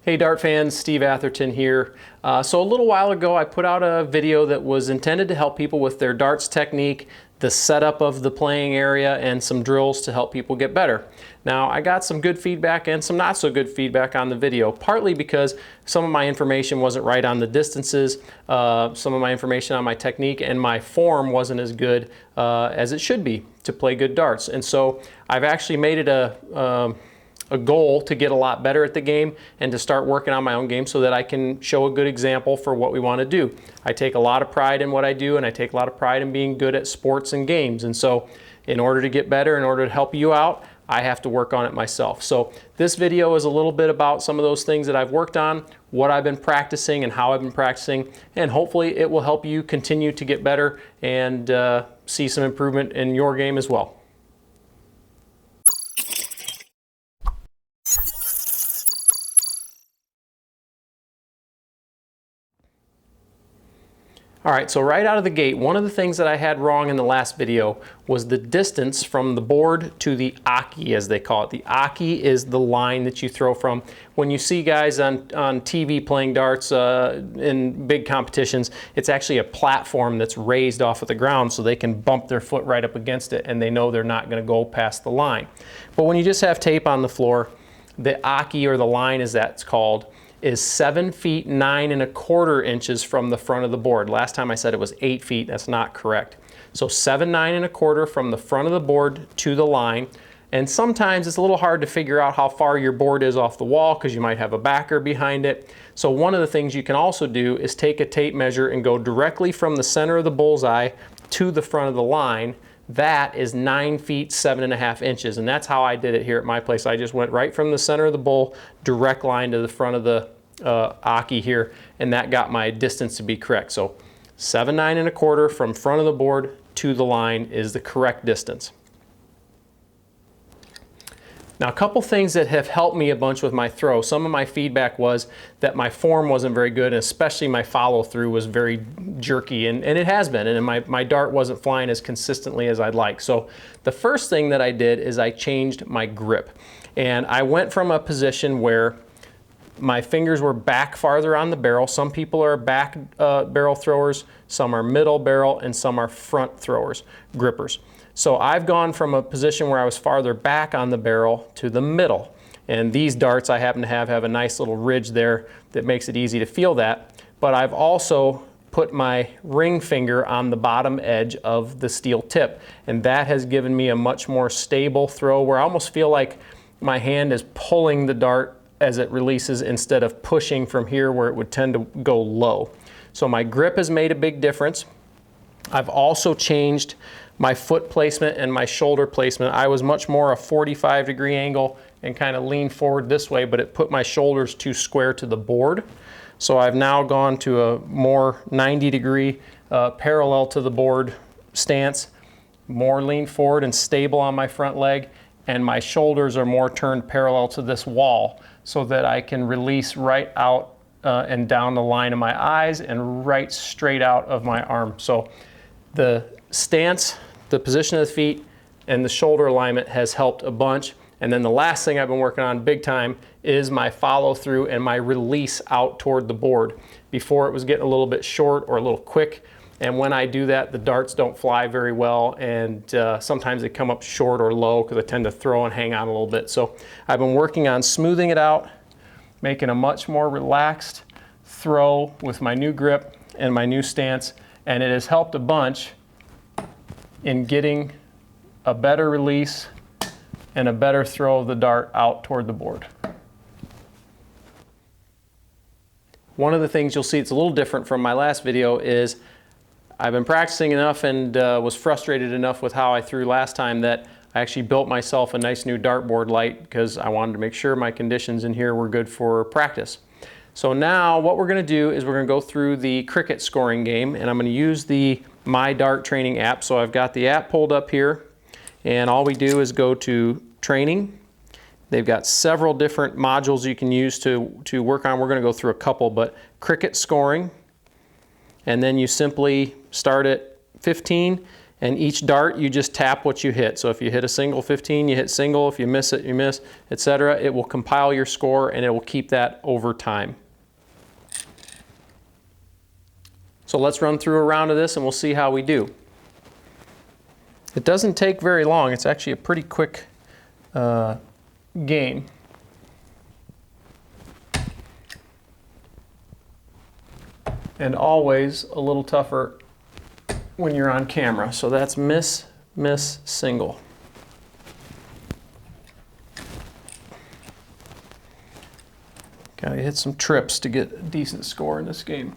Hey Dart fans, Steve Atherton here. So a little while ago I put out a video that was intended to help people with their darts technique, the setup of the playing area, and some drills to help people get better. Now I got some good feedback and some not so good feedback on the video, partly because some of my information wasn't right on the distances, some of my information on my technique and my form wasn't as good as it should be to play good darts. And so I've actually made it a goal to get a lot better at the game and to start working on my own game so that I can show a good example for what we want to do. I take a lot of pride in what I do, and I take a lot of pride in being good at sports and games. And so in order to get better, in order to help you out, I have to work on it myself. So this video is a little bit about some of those things that I've worked on, what I've been practicing and how I've been practicing, and hopefully it will help you continue to get better and see some improvement in your game as well. All right, so right out of the gate, one of the things that I had wrong in the last video was the distance from the board to the aki, as they call it. The aki is the line that you throw from. When you see guys on TV playing darts in big competitions, it's actually a platform that's raised off of the ground so they can bump their foot right up against it and they know they're not going to go past the line. But when you just have tape on the floor, the aki, or the line as that's called, is 7 feet 9 1/4 inches from the front of the board. Last time I said it was 8 feet. That's not correct. So 7 9 1/4 from the front of the board to the line. And sometimes it's a little hard to figure out how far your board is off the wall because you might have a backer behind it. So one of the things you can also do is take a tape measure and go directly from the center of the bullseye to the front of the line. That is 9 feet 7 1/2 inches, and that's how I did it here at my place. I just went right from the center of the bull, direct line to the front of the aki here, and that got my distance to be correct. So 7 9 1/4 from front of the board to the line is the correct distance. Now, a couple things that have helped me a bunch with my throw. Some of my feedback was that my form wasn't very good, and especially my follow through was very jerky, and it has been, and my dart wasn't flying as consistently as I'd like. So the first thing that I did is I changed my grip, and I went from a position where my fingers were back farther on the barrel. Some people are back barrel throwers, some are middle barrel, and some are front throwers, grippers. So I've gone from a position where I was farther back on the barrel to the middle. And these darts I happen to have a nice little ridge there that makes it easy to feel that. But I've also put my ring finger on the bottom edge of the steel tip. And that has given me a much more stable throw where I almost feel like my hand is pulling the dart as it releases instead of pushing from here where it would tend to go low. So my grip has made a big difference. I've also changed my foot placement and my shoulder placement. I was much more a 45-degree angle and kind of lean forward this way, but it put my shoulders too square to the board. So I've now gone to a more 90-degree parallel to the board stance, more lean forward and stable on my front leg, and my shoulders are more turned parallel to this wall so that I can release right out and down the line of my eyes and right straight out of my arm. So the stance, the position of the feet, and the shoulder alignment has helped a bunch. And then the last thing I've been working on big time is my follow through and my release out toward the board. Before it was getting a little bit short or a little quick, and when I do that, the darts don't fly very well, and sometimes they come up short or low because I tend to throw and hang on a little bit. So I've been working on smoothing it out, making a much more relaxed throw with my new grip and my new stance, and it has helped a bunch in getting a better release and a better throw of the dart out toward the board. One of the things you'll see it's a little different from my last video is I've been practicing enough and was frustrated enough with how I threw last time that I actually built myself a nice new dartboard light because I wanted to make sure my conditions in here were good for practice. So now what we're going to do is we're going to go through the cricket scoring game, and I'm going to use the My Dart Training app. So I've got the app pulled up here, and all we do is go to Training. They've got several different modules you can use to work on. We're going to go through a couple, but cricket scoring, and then you simply start at 15 And each dart, you just tap what you hit. So if you hit a single 15, you hit single. If you miss it, you miss, etc. It will compile your score and it will keep that over time. So let's run through a round of this and we'll see how we do. It doesn't take very long. It's actually a pretty quick game. And always a little tougher when you're on camera. So that's miss, miss, single. Gotta hit some trips to get a decent score in this game.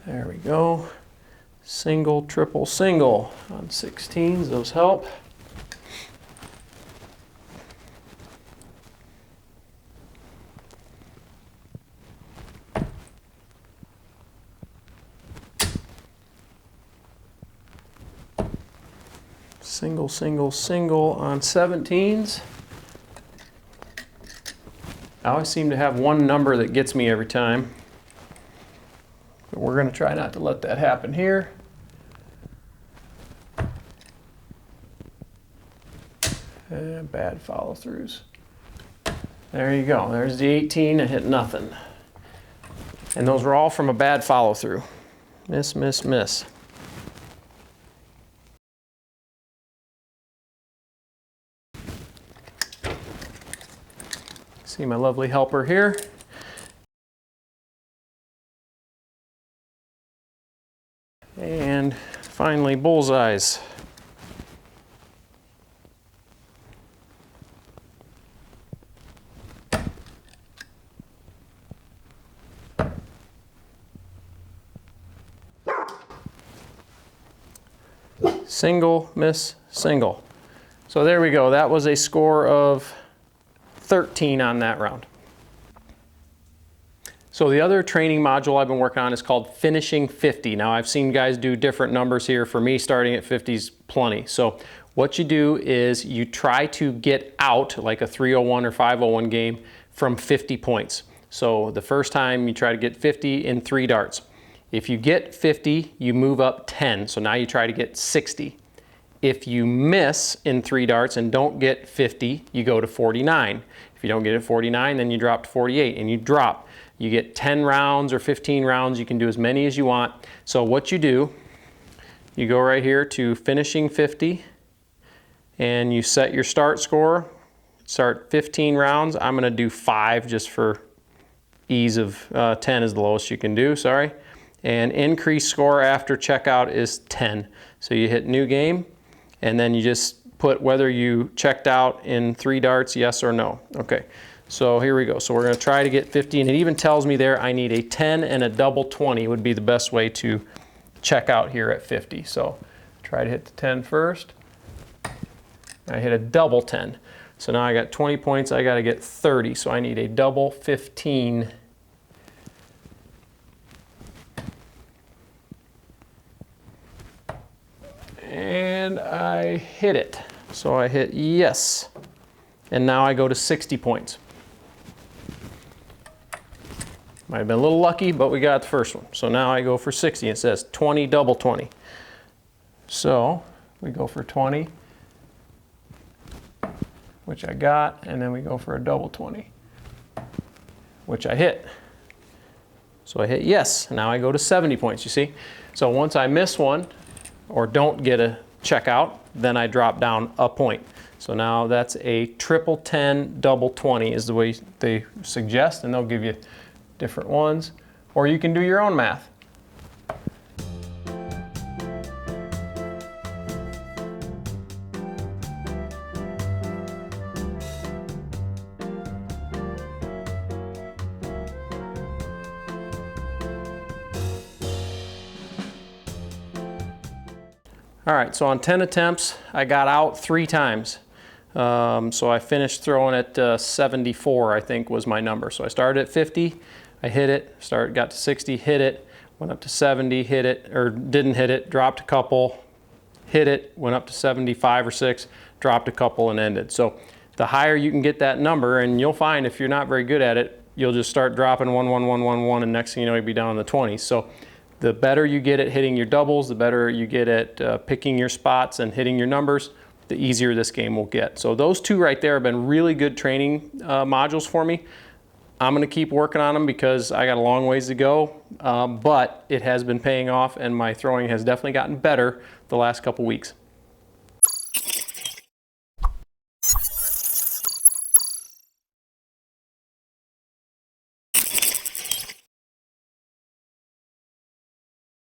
There we go. Single, triple, single on 16s. Those help. Single, single, single on 17s. I always seem to have one number that gets me every time. But we're going to try not to let that happen here. And bad follow-throughs. There you go. There's the 18. I hit nothing. And those were all from a bad follow-through. Miss, miss, miss. See my lovely helper here. And finally, bullseyes. Single, miss, single. So there we go. That was a score of 13 on that round. So the other training module I've been working on is called Finishing 50. Now I've seen guys do different numbers here. For me, starting at 50 is plenty. So what you do is you try to get out like a 301 or 501 game from 50 points. So the first time you try to get 50 in 3 darts. If you get 50, you move up 10. So now you try to get 60. If you miss in 3 darts and don't get 50, you go to 49. If you don't get it 49, then you drop to 48 and you drop. You get 10 rounds or 15 rounds. You can do as many as you want. So what you do, you go right here to Finishing 50 and you set your start score. Start 15 rounds. I'm going to do 5 just for ease of 10 is the lowest you can do, sorry. And increase score after checkout is 10. So you hit new game. And then you just put whether you checked out in 3 darts, yes or no. Okay, so here we go. So we're going to try to get 50, and it even tells me there I need a 10 and a double 20 would be the best way to check out here at 50. So try to hit the 10 first. I hit a double 10. So now I got 20 points. I got to get 30. So I need a double 15. And I hit it. So I hit yes. And now I go to 60 points. Might have been a little lucky, but we got the first one. So now I go for 60. It says 20, double 20. So we go for 20, which I got, and then we go for a double 20, which I hit. So I hit yes. Now I go to 70 points, you see? So once I miss one, or don't get a checkout, then I drop down a point. So now that's a triple 10, double 20 is the way they suggest, and they'll give you different ones. Or you can do your own math. All right, so on 10 attempts, I got out 3 times. So I finished throwing at 74, I think was my number. So I started at 50, I hit it, got to 60, hit it, went up to 70, hit it, or didn't hit it, dropped a couple, hit it, went up to 75 or 6, dropped a couple and ended. So the higher you can get that number, and you'll find if you're not very good at it, you'll just start dropping 1, 1, 1, 1, 1, and next thing you know, you'll be down in the 20s. So the better you get at hitting your doubles, the better you get at picking your spots and hitting your numbers, the easier this game will get. So those two right there have been really good training modules for me. I'm going to keep working on them because I got a long ways to go, but it has been paying off and my throwing has definitely gotten better the last couple weeks.